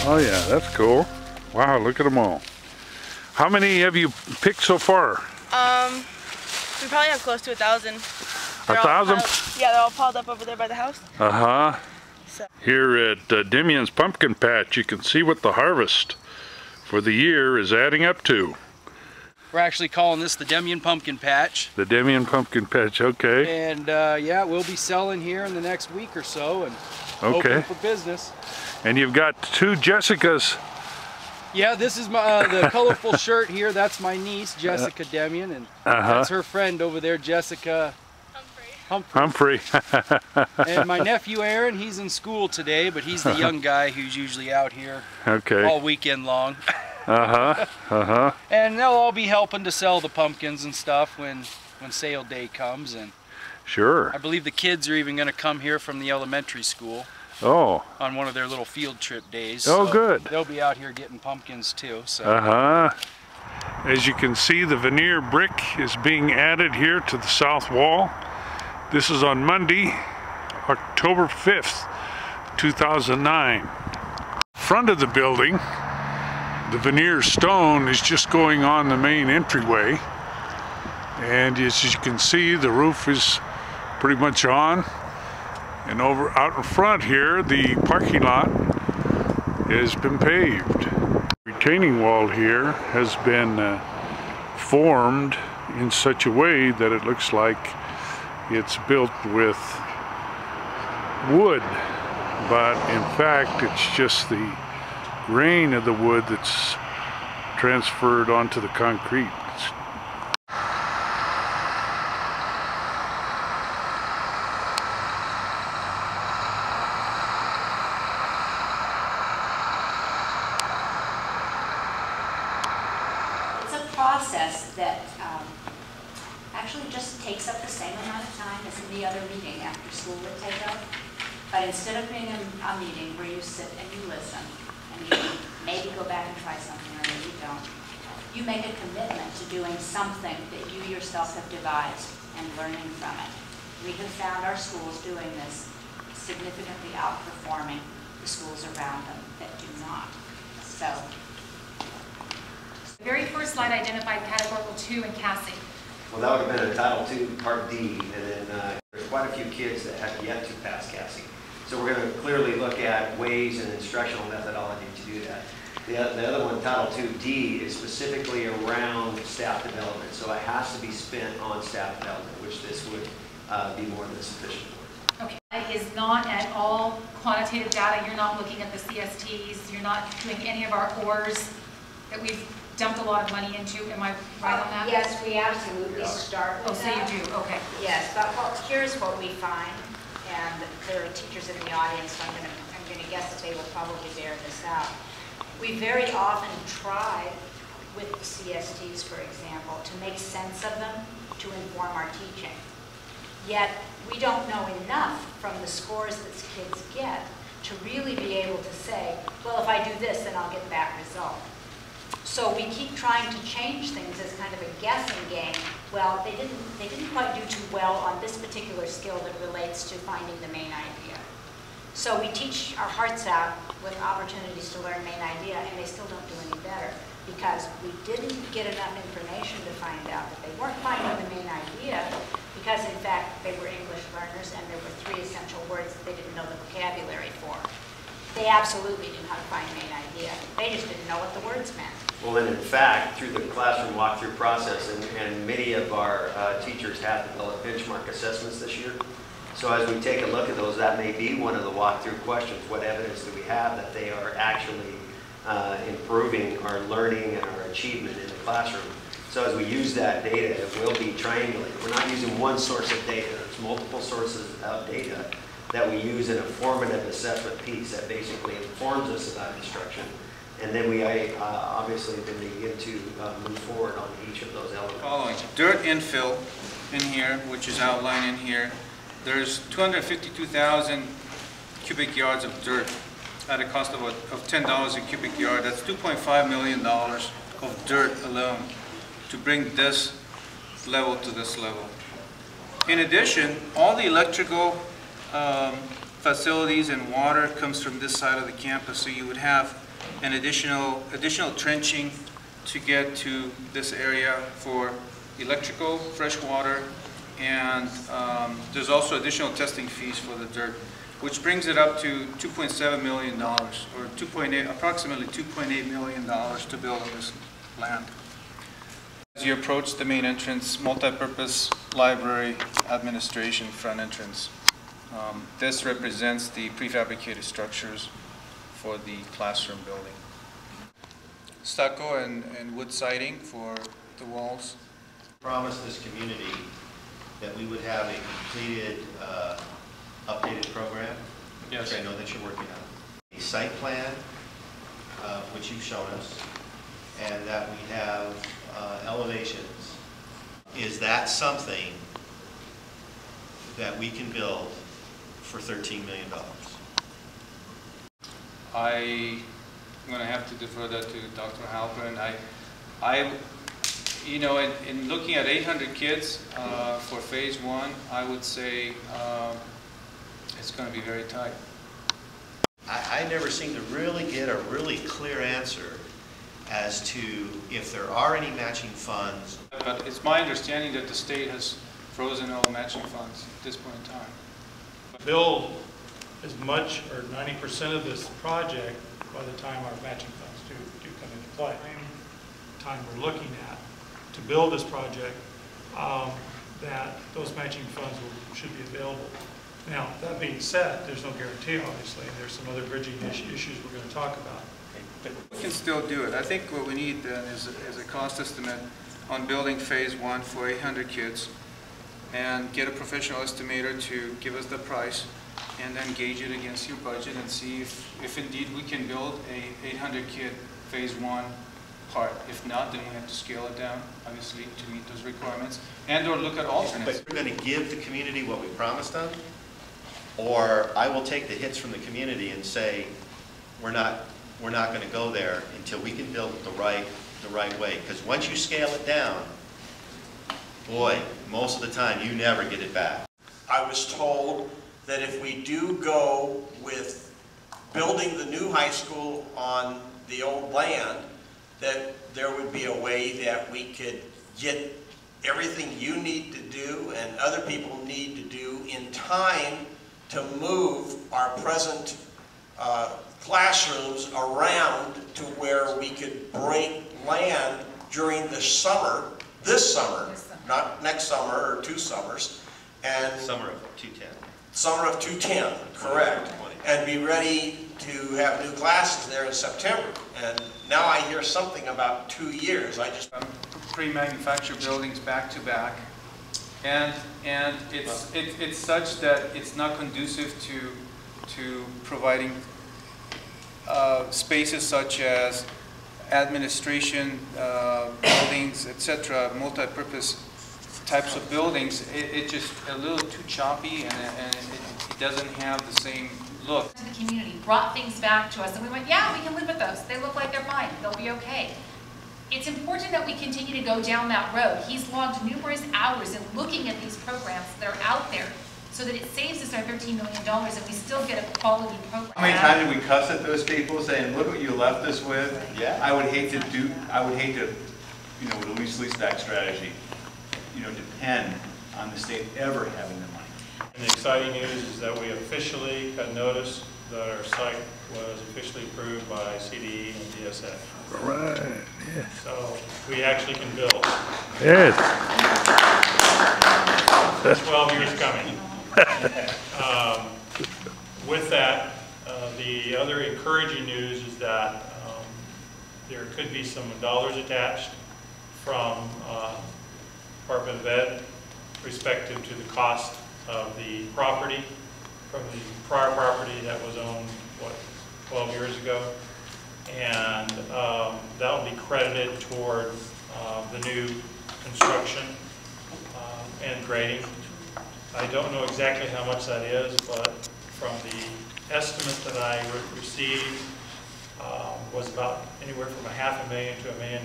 Oh yeah, that's cool. Wow, look at them all. How many have you picked so far? We probably have close to 1,000. 1,000? Yeah, they're all piled up over there by the house. Uh-huh. So. Here at Demyen's pumpkin patch, you can see what the harvest for the year is adding up to. We're actually calling this the Demyen pumpkin patch. The Demyen pumpkin patch, okay. And yeah, we'll be selling here in the next week or so and open for business. And you've got 2 Jessicas. Yeah, this is my the colorful shirt here. That's my niece, Jessica Demyen, and that's her friend over there, Jessica Humphrey. And my nephew Aaron, he's in school today, but he's the young guy who's usually out here all weekend long. And they'll all be helping to sell the pumpkins and stuff when sale day comes. And sure. I believe the kids are even going to come here from the elementary school. Oh. On one of their little field trip days. Oh, so good. They'll be out here getting pumpkins too. So. As you can see, the veneer brick is being added here to the south wall. This is on Monday, October 5th, 2009. Front of the building, the veneer stone is just going on the main entryway. And as you can see, the roof is pretty much on. And out in front here, the parking lot has been paved. The retaining wall here has been formed in such a way that it looks like it's built with wood, but in fact it's just the grain of the wood that's transferred onto the concrete. Process that actually just takes up the same amount of time as any other meeting after school would take up. But instead of being a meeting where you sit and you listen, and you maybe go back and try something or maybe you don't, you make a commitment to doing something that you yourself have devised and learning from it. We have found our schools doing this significantly outperforming the schools around them that do not. So. The very first slide identified categorical 2 in Cassie. Well, that would have been a Title II Part D, and then there's quite a few kids that have yet to pass Cassie. So we're going to clearly look at ways and instructional methodology to do that. The other one, Title II D, is specifically around staff development. So it has to be spent on staff development, which this would be more than sufficient for. Okay, it is not at all quantitative data. You're not looking at the CSTs. You're not doing any of our ORs that we've dumped a lot of money into. Am I right on that? Yes, we absolutely start with that. So you do, okay. Yes, but here's what we find, and there are teachers in the audience, so I'm going to guess that they will probably bear this out. We very often try with the CSTs, for example, to make sense of them to inform our teaching. Yet we don't know enough from the scores that kids get to really be able to say, well, if I do this, then I'll get that result. So we keep trying to change things as kind of a guessing game. Well, they didn't quite do too well on this particular skill that relates to finding the main idea. So we teach our hearts out with opportunities to learn main idea, and they still don't do any better because we didn't get enough information to find out that they weren't finding the main idea because, in fact, they were English learners and there were 3 essential words that they didn't know the vocabulary for. They absolutely knew how to find main idea. They just didn't know what the words meant. Well, and in fact, through the classroom walkthrough process, and many of our teachers have developed benchmark assessments this year. So as we take a look at those, that may be one of the walkthrough questions. What evidence do we have that they are actually improving our learning and our achievement in the classroom? So as we use that data, it will be triangulated. We're not using one source of data. There's multiple sources of data that we use in a formative assessment piece that basically informs us about instruction. And then we obviously then begin to move forward on each of those elements. Following dirt infill in here, which is outlined in here. There's 252,000 cubic yards of dirt at a cost of $10 a cubic yard. That's $2.5 million of dirt alone to bring this level to this level. In addition, all the electrical facilities and water comes from this side of the campus, so you would have and additional trenching to get to this area for electrical, fresh water, and there's also additional testing fees for the dirt, which brings it up to $2.7 million, or approximately $2.8 million to build on this land. As you approach the main entrance, multi-purpose library administration front entrance. This represents the prefabricated structures for the classroom building. Stucco and wood siding for the walls. Promised this community that we would have a completed, updated program, Yes. which I know that you're working on. A site plan, which you've shown us, and that we have elevations. Is that something that we can build for $13 million? I'm going to have to defer that to Dr. Halperin. You know, in looking at 800 kids for phase one, I would say it's going to be very tight. I never seem to really get a really clear answer as to if there are any matching funds. But it's my understanding that the state has frozen all matching funds at this point in time. Build as much or 90% of this project by the time our matching funds do come into play. Time we're looking at to build this project, that those matching funds should be available. Now, that being said, there's no guarantee, obviously, and there's some other bridging issues we're going to talk about. We can still do it. I think what we need then is a cost estimate on building phase one for 800 kids, and get a professional estimator to give us the price, and then gauge it against your budget and see if indeed we can build a 800 kid phase one part. If not, then we have to scale it down, obviously, to meet those requirements, and or look at alternates. But we're going to give the community what we promised them, or I will take the hits from the community and say we're not going to go there until we can build it the right way. Because once you scale it down, boy, most of the time you never get it back. I was told that if we do go with building the new high school on the old land, that there would be a way that we could get everything you need to do and other people need to do in time to move our present classrooms around to where we could break land during the summer, this summer, not next summer or 2 summers, and Summer of 2010. Summer of 2010, correct, and be ready to have new classes there in September. And now I hear something about 2 years. I just Pre-manufactured buildings back to back, and it's such that it's not conducive to providing spaces such as administration buildings, etc., multi-purpose types of buildings. It's just a little too choppy, and it doesn't have the same look. To the community, brought things back to us, and we went, yeah, we can live with those. They look like they're fine. They'll be okay. It's important that we continue to go down that road. He's logged numerous hours in looking at these programs that are out there, so that it saves us our $13 million and we still get a quality program. How many times did we cuss at those people saying, look what you left us with? Yeah. I would hate to, you know, with a lease back strategy, you know, depend on the state ever having the money. And the exciting news is that we officially got notice that our site was officially approved by CDE and DSF. All right, yes. So we actually can build. Yes. 12 years coming. With that, the other encouraging news is that there could be some dollars attached from Department of Ed respective to the cost of the property from the prior property that was owned, what, 12 years ago. And that will be credited toward the new construction and grading. I don't know exactly how much that is, but from the estimate that I received was about anywhere from $500,000 to $1 million.